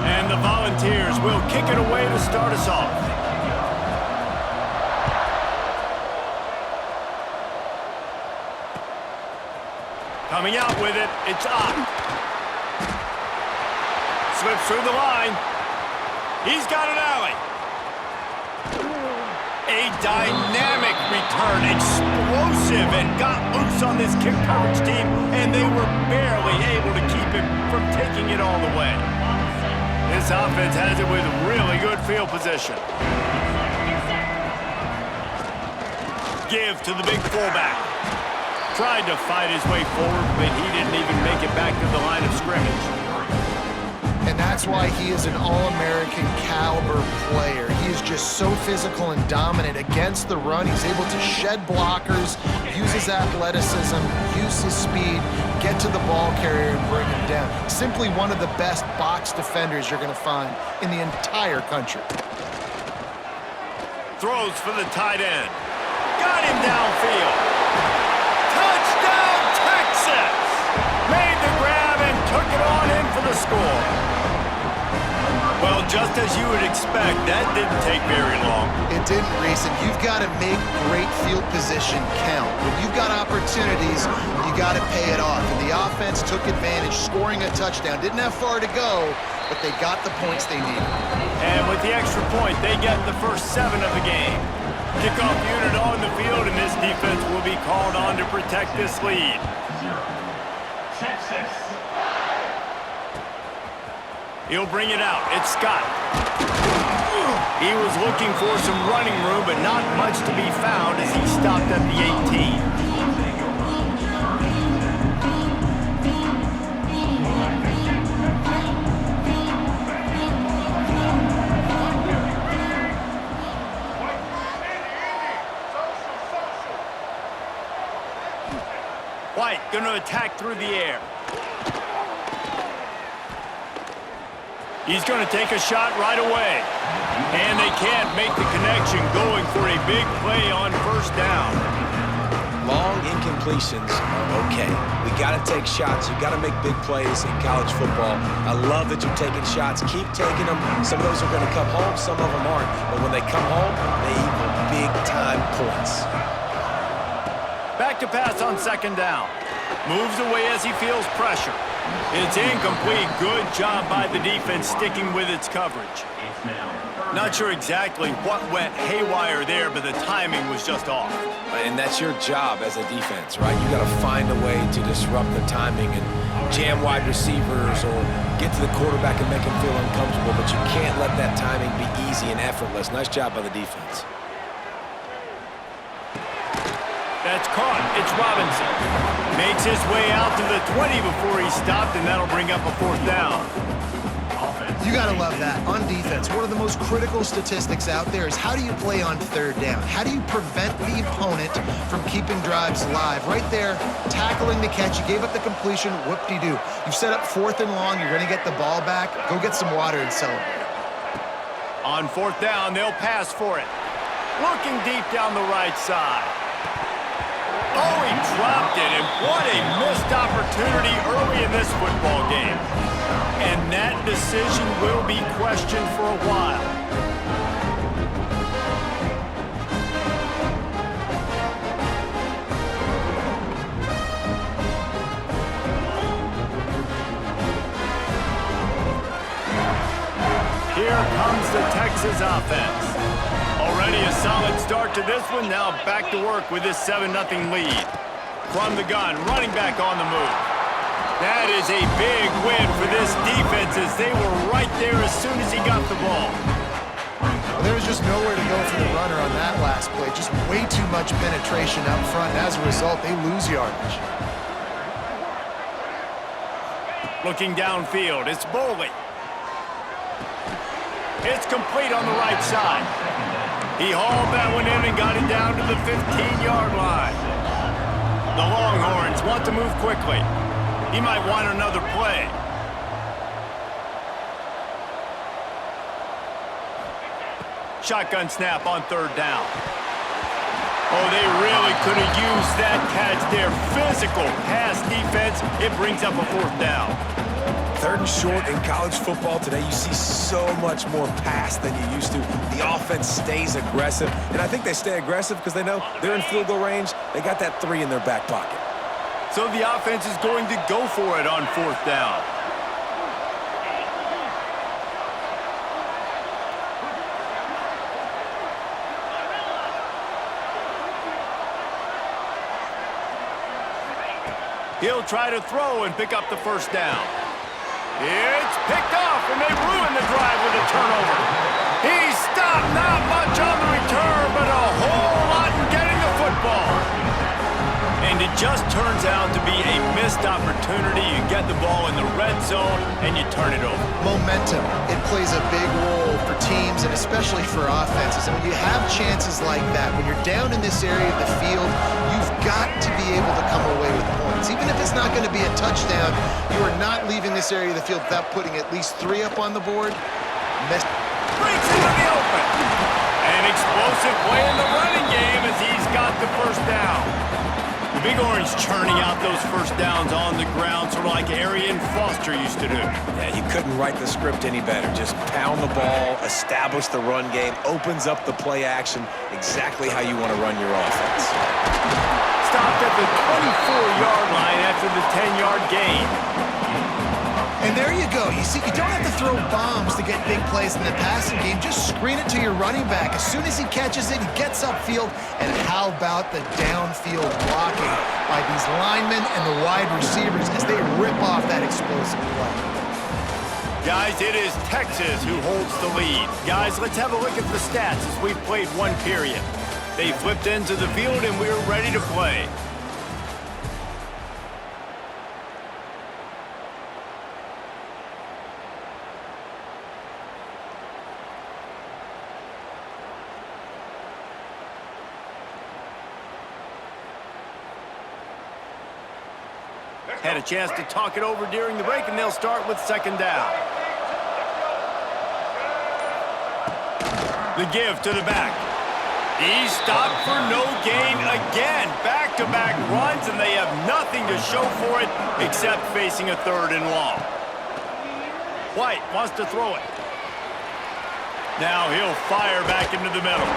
And the Volunteers will kick it away to start us off. Coming out with it, it's Ott. Slips through the line. He's got an alley. A dynamic return, explosive, and got loose on this kick coverage team, and they were barely able to keep him from taking it all the way. This offense has it with really good field position. Give to the big fullback. Tried to fight his way forward, but he didn't even make it back to the line of scrimmage. And that's why he is an All-American caliber player. He is just so physical and dominant against the run. He's able to shed blockers, use his athleticism, use his speed, get to the ball carrier and bring him down. Simply one of the best box defenders you're going to find in the entire country. Throws for the tight end. Got him downfield. Touchdown, Texas! Made the grab and took it on in for the score. Well, just as you would expect, that didn't take very long. It didn't, Reese, and you've got to make great field position count. When you've got opportunities, you got to pay it off. And the offense took advantage, scoring a touchdown. Didn't have far to go, but they got the points they needed. And with the extra point, they get the first 7 of the game. Kickoff unit on the field, and this defense will be called on to protect this lead. Texas. He'll bring it out. It's Scott. He was looking for some running room, but not much to be found as he stopped at the 18. White going to attack through the air. He's going to take a shot right away. And they can't make the connection, going for a big play on first down. Long incompletions are okay. We got to take shots. You got to make big plays in college football. I love that you're taking shots. Keep taking them. Some of those are going to come home. Some of them aren't. But when they come home, they equal big-time points. Back to pass on second down. Moves away as he feels pressure. It's incomplete. Good job by the defense sticking with its coverage. Not sure exactly what went haywire there, but the timing was just off. And that's your job as a defense, right? You got to find a way to disrupt the timing and jam wide receivers or get to the quarterback and make him feel uncomfortable, but you can't let that timing be easy and effortless. Nice job by the defense. That's caught. It's Robinson. Makes his way out to the 20 before he stopped, and that'll bring up a fourth down. You got to love that. On defense, one of the most critical statistics out there is how do you play on third down? How do you prevent the opponent from keeping drives alive? Right there, tackling the catch. You gave up the completion. Whoop-de-doo. You've set up fourth and long. You're going to get the ball back. Go get some water and celebrate. On fourth down, they'll pass for it. Looking deep down the right side. Oh, he dropped it, and what a missed opportunity early in this football game. And that decision will be questioned for a while. Here comes the Texas offense. Already a solid start to this one. Now back to work with this 7-0 lead. From the gun, running back on the move. That is a big win for this defense as they were right there as soon as he got the ball. Well, there was just nowhere to go for the runner on that last play. Just way too much penetration up front. And as a result, they lose yardage. Looking downfield, it's Boley. It's complete on the right side. He hauled that one in and got it down to the 15-yard line. The Longhorns want to move quickly. He might want another play. Shotgun snap on third down. Oh, they really could have used that catch there. Physical pass defense. It brings up a 4th down. 3rd and short in college football today. You see so much more pass than you used to. The offense stays aggressive, and I think they stay aggressive because they know they're in field goal range. They got that 3 in their back pocket. So the offense is going to go for it on 4th down. He'll try to throw and pick up the 1st down. It's picked off, and they ruin the drive with a turnover. He stopped, not much on the return, but a whole lot in getting the football. And it just turns out to be a missed opportunity. You get the ball in the red zone, and you turn it over. Momentum, it plays a big role for teams and especially for offenses. And when you have chances like that, when you're down in this area of the field, you've got to be able to come away with points. Even if it's not going to be a touchdown, you are not leaving this area of the field without putting at least 3 up on the board. Breaks into the open. An explosive play in the running game as he's got the 1st down. The Big Orange churning out those 1st downs on the ground, sort of like Arian Foster used to do. Yeah, you couldn't write the script any better. Just pound the ball, establish the run game, opens up the play action, exactly how you want to run your offense. Stopped at the 24-yard line after the 10-yard gain. And there you go. You see, you don't have to throw bombs to get big plays in the passing game. Just screen it to your running back. As soon as he catches it, he gets upfield. And how about the downfield blocking by these linemen and the wide receivers as they rip off that explosive play. Guys, it is Texas who holds the lead. Guys, let's have a look at the stats as we've played 1 period. They flipped into the field, and we're ready to play. Had a chance to talk it over during the break, and they'll start with 2nd down. The give to the back. He's stopped for no gain again. Back-to-back runs, and they have nothing to show for it except facing a 3rd and long. White wants to throw it. Now he'll fire back into the middle.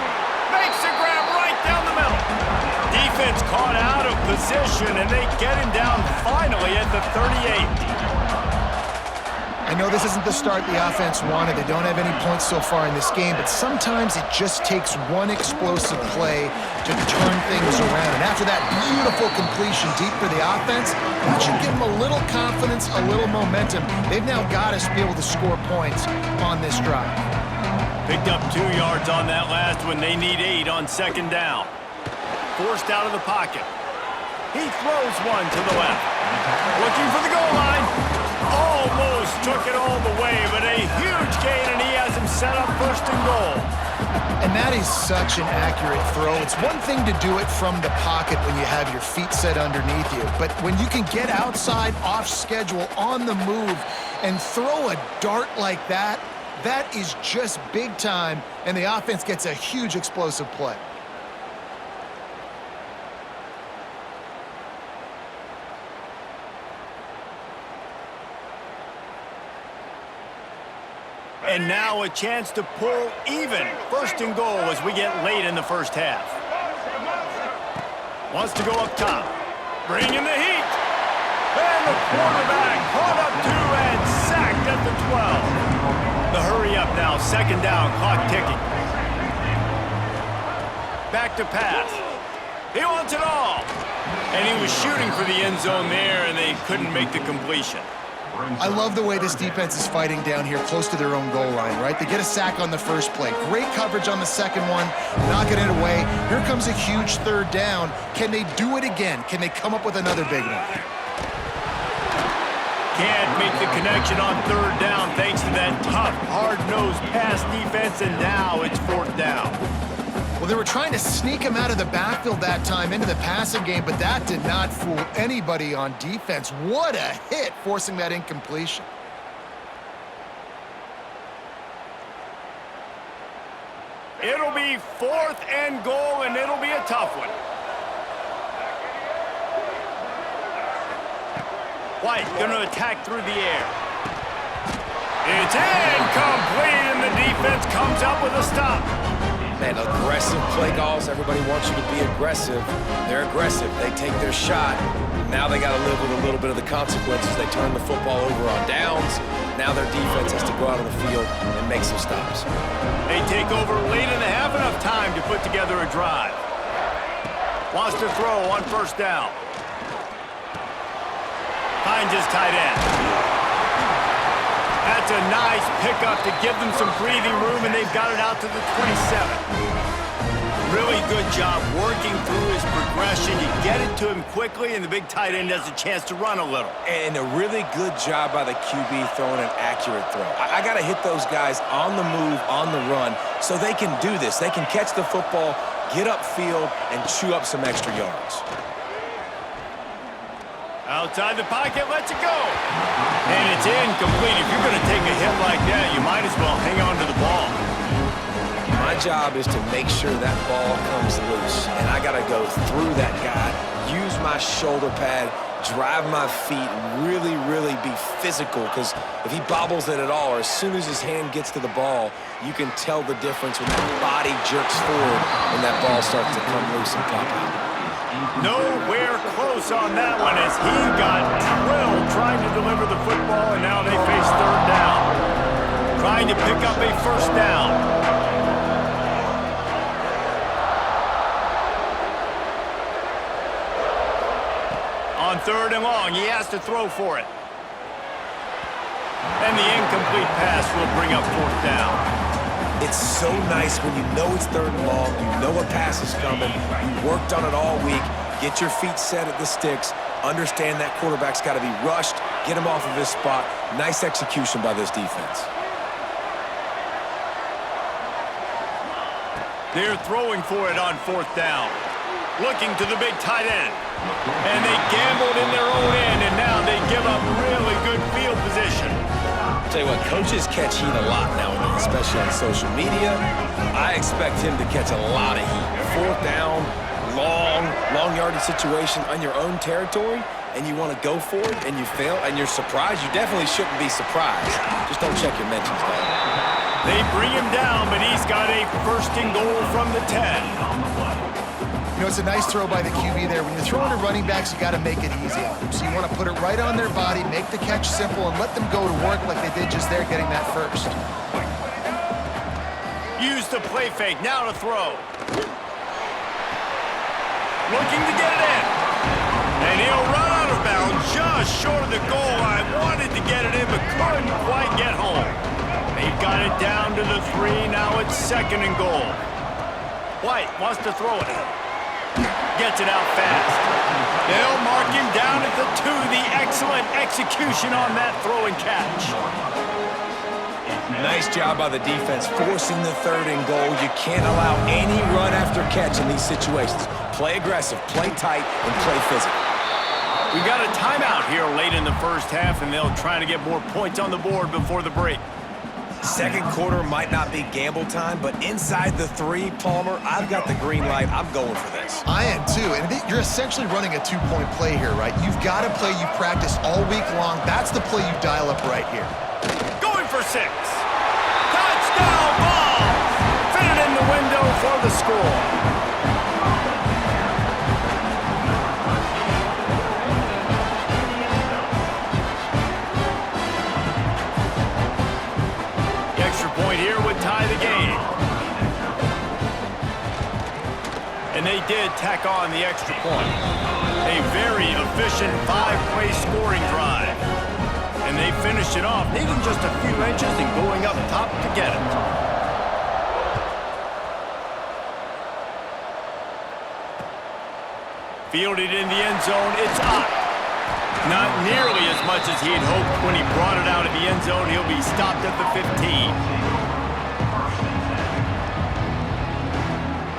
Makes a grab right down the middle. Defense caught out of position, and they get him down finally at the 38. I know this isn't the start the offense wanted. They don't have any points so far in this game, but sometimes it just takes one explosive play to turn things around. And after that beautiful completion deep for the offense, that should give them a little confidence, a little momentum. They've now got us to be able to score points on this drive. Picked up 2 yards on that last one. They need 8 on 2nd down. Forced out of the pocket. He throws one to the left. Looking for the goal line. Almost took it all the way, but a huge gain, and he has him set up 1st and goal. And that is such an accurate throw. It's one thing to do it from the pocket when you have your feet set underneath you, but when you can get outside, off schedule, on the move, and throw a dart like that, that is just big time, and the offense gets a huge explosive play. And now a chance to pull even. 1st and goal as we get late in the 1st half. Wants to go up top. Bringing the heat. And the quarterback caught up 2 and sacked at the 12. The hurry up now. 2nd down. Clock ticking. Back to pass. He wants it all. And he was shooting for the end zone there, and they couldn't make the completion. I love the way this defense is fighting down here close to their own goal line, right? They get a sack on the 1st play. Great coverage on the 2nd one, knocking it away. Here comes a huge 3rd down. Can they do it again? Can they come up with another big one? Can't make the connection on 3rd down thanks to that tough, hard-nosed pass defense, and now it's 4th down. Well, they were trying to sneak him out of the backfield that time into the passing game, but that did not fool anybody on defense. What a hit, forcing that It'll be 4th and goal, and it'll be a tough one. White going to attack through the air. It's incomplete, and the defense comes up with a stop. Man, aggressive play calls. Everybody wants you to be aggressive. They're aggressive. They take their shot. Now they got to live with a little bit of the consequences. They turn the football over on downs. Now their defense has to go out on the field and make some stops. They take over late in the half, enough time to put together a drive. Wants to throw on 1st down. Finds his tight end. That's a nice pickup to give them some breathing room, and they've got it out to the 27. Really good job working through his progression. You get it to him quickly, and the big tight end has a chance to run a little. And a really good job by the QB throwing an accurate throw. I got to hit those guys on the move, on the run, so they can do this. They can catch the football, get upfield, and chew up some extra yards. Outside the pocket, lets it go. And it's incomplete. If you're going to take a hit like that, you might as well hang on to the ball. My job is to make sure that ball comes loose, and I got to go through that guy, use my shoulder pad, drive my feet, really, really be physical, because if he bobbles it at all, or as soon as his hand gets to the ball, you can tell the difference when that body jerks forward and that ball starts to come loose and pop out. Nowhere close on that one as he got drilled trying to deliver the football, and now they face 3rd down. Trying to pick up a 1st down. On 3rd and long, he has to throw for it. And the incomplete pass will bring up 4th down. It's so nice when you know it's 3rd and long, you know a pass is coming, you worked on it all week, get your feet set at the sticks, understand that quarterback's got to be rushed, get him off of his spot. Nice execution by this defense. They're throwing for it on 4th down. Looking to the big tight end. And they gambled in their own end, and now they give up really good field position. Tell you what, coaches catch heat a lot now, especially on social media. I expect him to catch a lot of heat. 4th down, long yardage situation on your own territory, and you want to go for it, and you fail, and you're surprised. You definitely shouldn't be surprised. Just don't check your mentions, dog. They bring him down, but he's got a 1st and goal from the 10. You know, it's a nice throw by the QB there. When you're throwing to running backs, you got to make it easy on them. So you want to put it right on their body, make the catch simple, and let them go to work like they did just there getting that 1st. Use the play fake, now to throw. Looking to get it in. And he'll run out of bounds just short of the goal line. Wanted to get it in, but couldn't quite get home. They've got it down to the 3. Now it's 2nd and goal. White wants to throw it. Gets it out fast. They'll mark him down at the 2. The excellent execution on that throw and catch. Nice job by the defense, forcing the 3rd and goal. You can't allow any run after catch in these situations. Play aggressive, play tight, and play physical. We got a timeout here late in the 1st half, and they'll try to get more points on the board before the break. 2nd quarter might not be gamble time, but inside the 3, Palmer, I've got the green light. I'm going for this. I am too, and you're essentially running a 2-point play here, right? You've got to play you've practiced all week long. That's the play you dial up right here. Going for 6. Touchdown ball! Fitted in the window for the score. Here would tie the game. And they did tack on the extra point. A very efficient 5-play scoring drive. And they finished it off, needing just a few inches and going up top to get it. Fielded in the end zone, it's up. Not nearly as much as he had hoped when he brought it out of the end zone. He'll be stopped at the 15.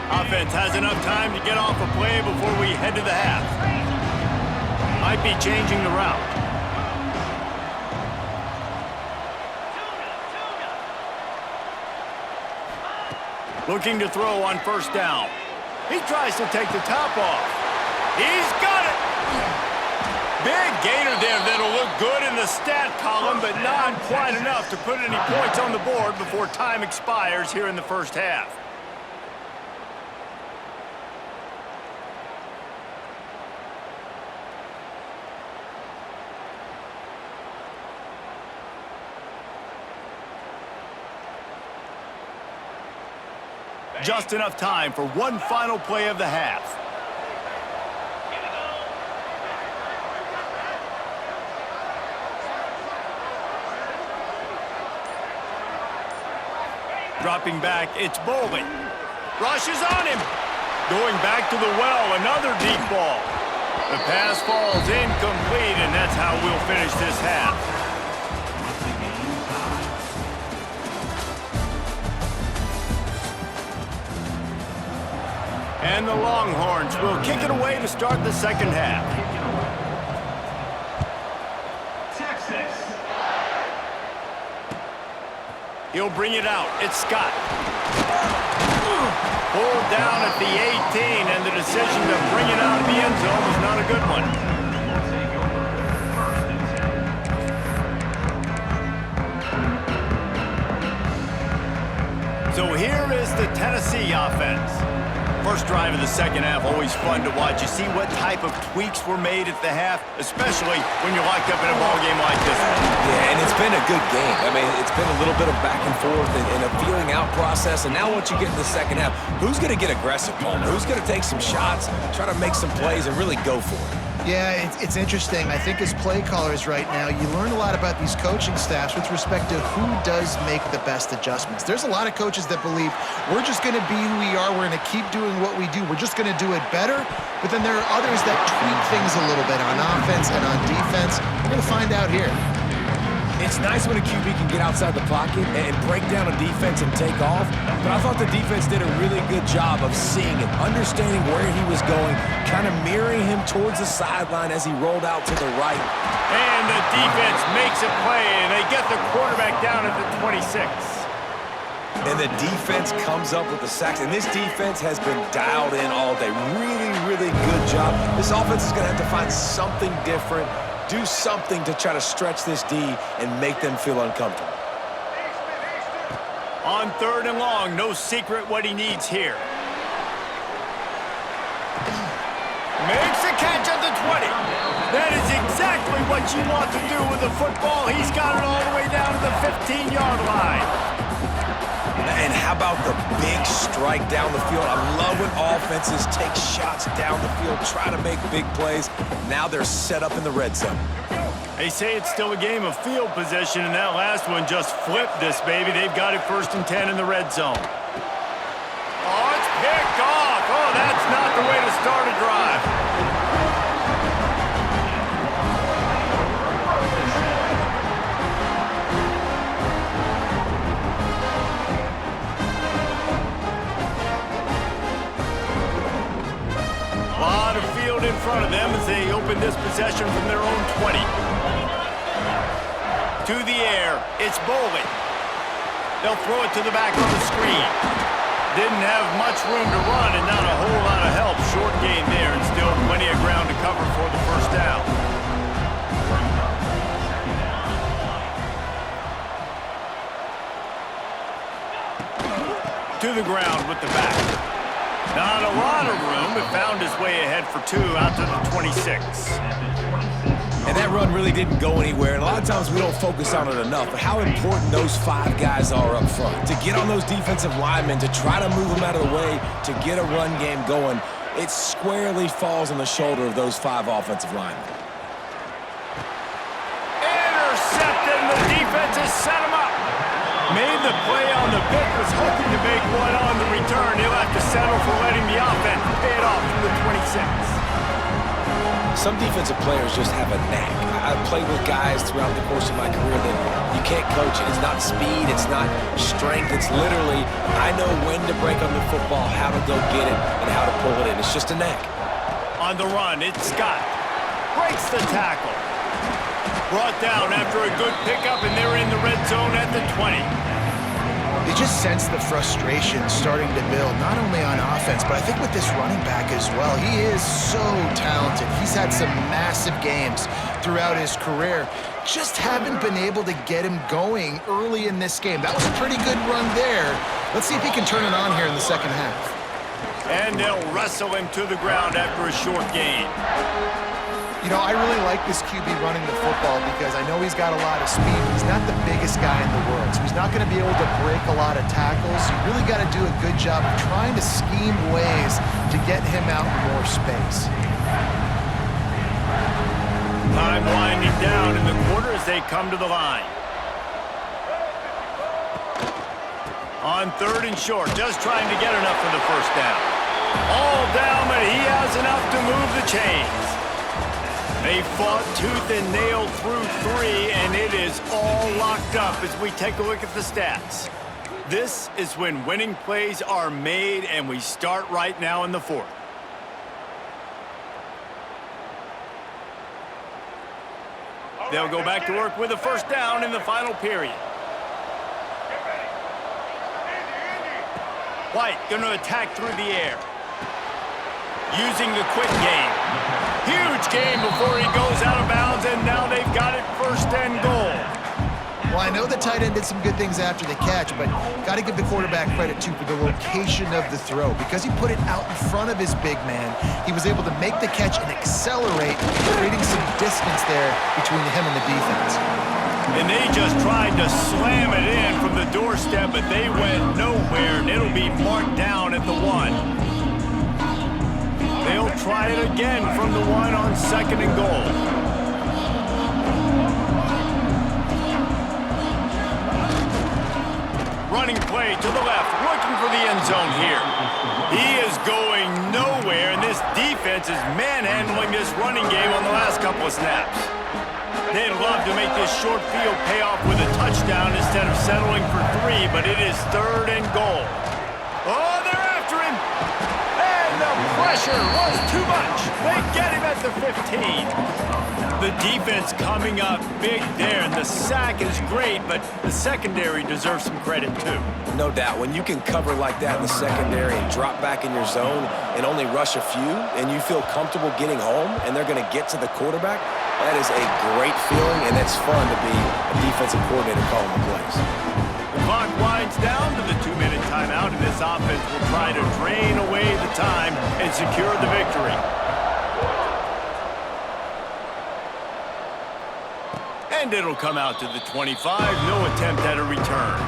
Offense has enough time to get off a play before we head to the half. Might be changing the route. Looking to throw on first down. He tries to take the top off. He's got it! Big gainer there that'll look good in the stat column, but not quite enough to put any points on the board before time expires here in the first half. Just enough time for one final play of the half. Dropping back, it's Bolden. Rushes on him. Going back to the well, another deep ball. The pass falls incomplete, and that's how we'll finish this half. And the Longhorns will kick it away to start the second half. Texas. He'll bring it out. It's Scott. Pulled down at the 18, and the decision to bring it out of the end zone was not a good one. So here is the Tennessee offense. First drive of the second half, always fun to watch. You see what type of tweaks were made at the half, especially when you're locked up in a ball game like this one. Yeah, and it's been a good game. I mean, it's been a little bit of back and forth and a feeling out process. And now once you get in the second half, who's going to get aggressive, Palmer? Who's going to take some shots, try to make some plays, and really go for it? Yeah, it's interesting. I think as play callers right now, you learn a lot about these coaching staffs with respect to who does make the best adjustments. There's a lot of coaches that believe we're just going to be who we are. We're going to keep doing what we do. We're just going to do it better. But then there are others that tweak things a little bit on offense and on defense. We're going to find out here. It's nice when a QB can get outside the pocket and break down a defense and take off, but I thought the defense did a really good job of seeing it, understanding where he was going, kind of mirroring him towards the sideline as he rolled out to the right. And the defense makes a play, and they get the quarterback down at the 26. And the defense comes up with the sacks, and this defense has been dialed in all day. Really, really good job. This offense is going to have to find something different, do something to try to stretch this D and make them feel uncomfortable. On third and long, no secret what he needs here. Makes a catch at the 20. That is exactly what you want to do with the football. He's got it all the way down to the 15-yard line. And how about the big strike down the field? I love when offenses take shots down the field, try to make big plays. Now they're set up in the red zone. They say it's still a game of field position, and that last one just flipped this, baby. They've got it 1st and 10 in the red zone. Oh, it's picked off. Oh, that's not the way to start a drive. A lot of field in front of them as they open this possession from their own 20. To the air, it's Bolden. They'll throw it to the back on the screen. Didn't have much room to run and not a whole lot of help. Short gain there and still plenty of ground to cover for the first down. To the ground with the back. Not a lot of room, but found his way ahead for 2 out to the 26. And that run really didn't go anywhere. And a lot of times we don't focus on it enough, but how important those 5 guys are up front. To get on those defensive linemen, to try to move them out of the way, to get a run game going, it squarely falls on the shoulder of those 5 offensive linemen. Intercepted, and the defense has set him up. Made the play on the pick, was hoping to make one on the return. He'll have to settle for letting the offense pay it off from the 26. Some defensive players just have a knack. I've played with guys throughout the course of my career that you can't coach it. It's not speed, it's not strength. It's literally, I know when to break on the football, how to go get it, and how to pull it in. It's just a knack. On the run, it's Scott. Breaks the tackle. Brought down after a good pickup, and they're in the red zone at the 20. You just sense the frustration starting to build, not only on offense, but I think with this running back as well. He is so talented. He's had some massive games throughout his career. Just haven't been able to get him going early in this game. That was a pretty good run there. Let's see if he can turn it on here in the second half. And they'll wrestle him to the ground after a short gain. You know, I really like this QB running the football because I know he's got a lot of speed, but he's not the biggest guy in the world, so he's not going to be able to break a lot of tackles. You really got to do a good job of trying to scheme ways to get him out in more space. Time winding down in the quarter as they come to the line. On 3rd and short, just trying to get enough for the first down. All down, but he has enough to move the chains. They fought tooth and nail through 3, and it is all locked up as we take a look at the stats. This is when winning plays are made, and we start right now in the 4th. They'll go back to work with a first down in the final period. White going to attack through the air. Using the quick game. Huge game before he goes out of bounds, and now they've got it 1st and goal. Well, I know the tight end did some good things after the catch, but got to give the quarterback credit, too, for the location of the throw. Because he put it out in front of his big man, he was able to make the catch and accelerate, creating some distance there between him and the defense. And they just tried to slam it in from the doorstep, but they went nowhere, and it'll be marked down at the 1. They'll try it again from the 1 on 2nd and goal. Running play to the left, looking for the end zone here. He is going nowhere, and this defense is manhandling this running game on the last couple of snaps. They'd love to make this short field pay off with a touchdown instead of settling for 3, but it is 3rd and goal. Oh, they're after him! And the pressure was too much. They get him at the 15. The defense coming up big there, and the sack is great, but the secondary deserves some credit too. No doubt. When you can cover like that in the secondary and drop back in your zone and only rush a few, and you feel comfortable getting home, and they're going to get to the quarterback, that is a great feeling, and it's fun to be a defensive coordinator calling the plays. The clock winds down to the 2-minute timeout, and this offense will try to drain away the time and secure the victory. And it'll come out to the 25. No attempt at a return.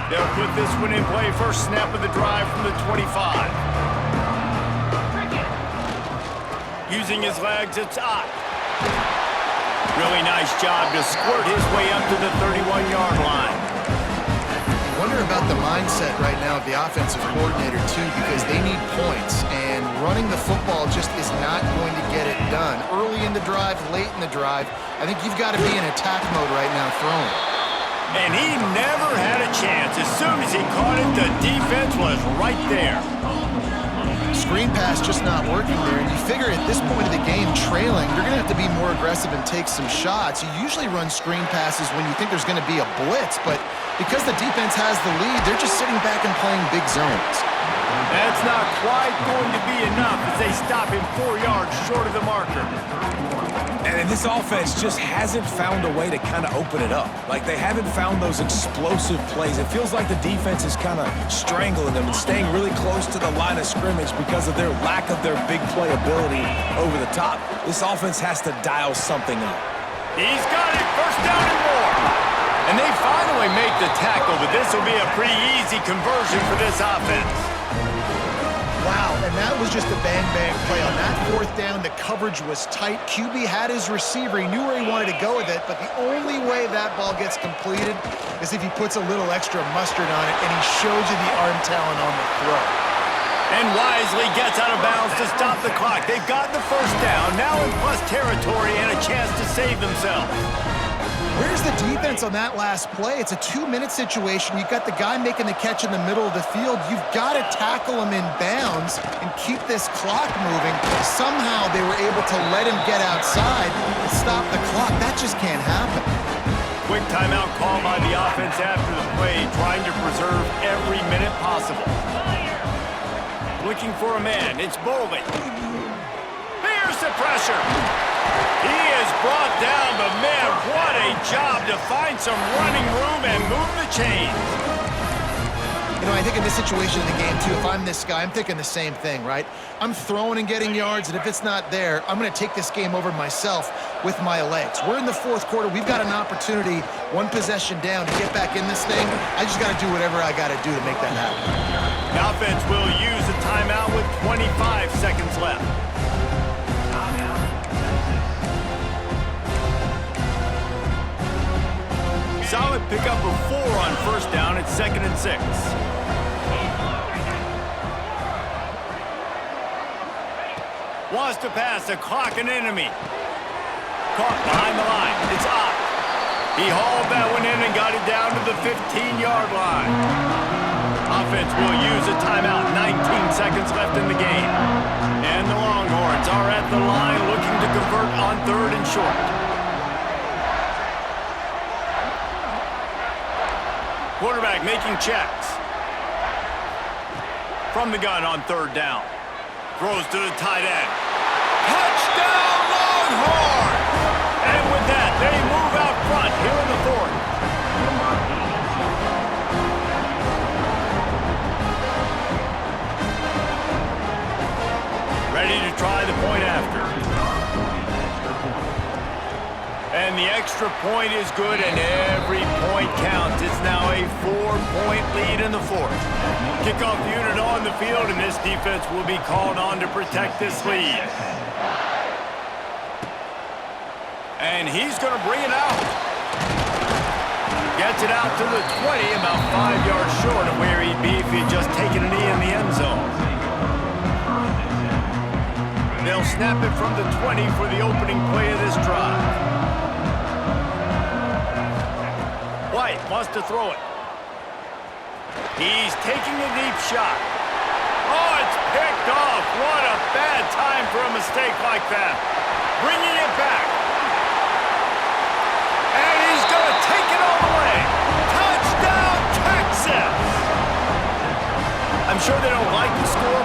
They'll put this one in play. First snap of the drive from the 25. Using his legs, it's Ott. Really nice job to squirt his way up to the 31-yard line. I wonder about the mindset right now of the offensive coordinator, too, because they need points, and running the football just is not going to get it done. Early in the drive, late in the drive, I think you've got to be in attack mode right now throwing. And he never had a chance. As soon as he caught it, the defense was right there. Screen pass just not working there, and you figure at this point of the game, trailing, you're going to have to be more aggressive and take some shots. You usually run screen passes when you think there's going to be a blitz, but because the defense has the lead, they're just sitting back and playing big zones. That's not quite going to be enough as they stop him 4 yards short of the marker. And this offense just hasn't found a way to kind of open it up. Like, they haven't found those explosive plays. It feels like the defense is kind of strangling them and staying really close to the line of scrimmage because of their lack of their big play ability over the top. This offense has to dial something up. He's got it, 1st down and more. And they finally make the tackle, but this will be a pretty easy conversion for this offense. Wow, and that was just a bang-bang play. On that 4th down, the coverage was tight. QB had his receiver. He knew where he wanted to go with it, but the only way that ball gets completed is if he puts a little extra mustard on it, and he shows you the arm talent on the throw. And wisely gets out of bounds to stop the clock. They've got the 1st down, now in plus territory and a chance to save themselves. Where's the defense on that last play? It's a 2-minute situation. You've got the guy making the catch in the middle of the field. You've got to tackle him in bounds and keep this clock moving. Somehow they were able to let him get outside and stop the clock. That just can't happen. Quick timeout call by the offense after the play, trying to preserve every minute possible. Looking for a man, it's Bolden. Here's the pressure. He is brought down, but man, what a job to find some running room and move the chains. You know, I think in this situation in the game, too, if I'm this guy, I'm thinking the same thing, right? I'm throwing and getting yards, and if it's not there, I'm going to take this game over myself with my legs. We're in the fourth quarter. We've got an opportunity, one possession down, to get back in this thing. I just got to do whatever I got to do to make that happen. The offense will use a timeout with 25 seconds left. Solid pickup of 4 on first down. It's 2nd and 6. Wants to pass, a clock an enemy. Caught behind the line. It's up. He hauled that one in and got it down to the 15-yard line. Offense will use a timeout. 19 seconds left in the game. And the Longhorns are at the line looking to convert on 3rd and short. Quarterback making checks. From the gun on 3rd down. Throws to the tight end. Touchdown Longhorns! And with that, they move out front here in the 4th. Ready to try the point after. And the extra point is good, and every point counts. It's now a 4-point lead in the 4th. Kickoff unit on the field, and this defense will be called on to protect this lead. And he's going to bring it out. Gets it out to the 20, about 5 yards short of where he'd be if he had just taken a knee in the end zone. They'll snap it from the 20 for the opening play of this drive. White wants to throw it. He's taking a deep shot. Oh, it's picked off. What a bad time for a mistake like that. Bringing it back. And he's going to take it all the way. Touchdown, Texas! I'm sure they don't like the score,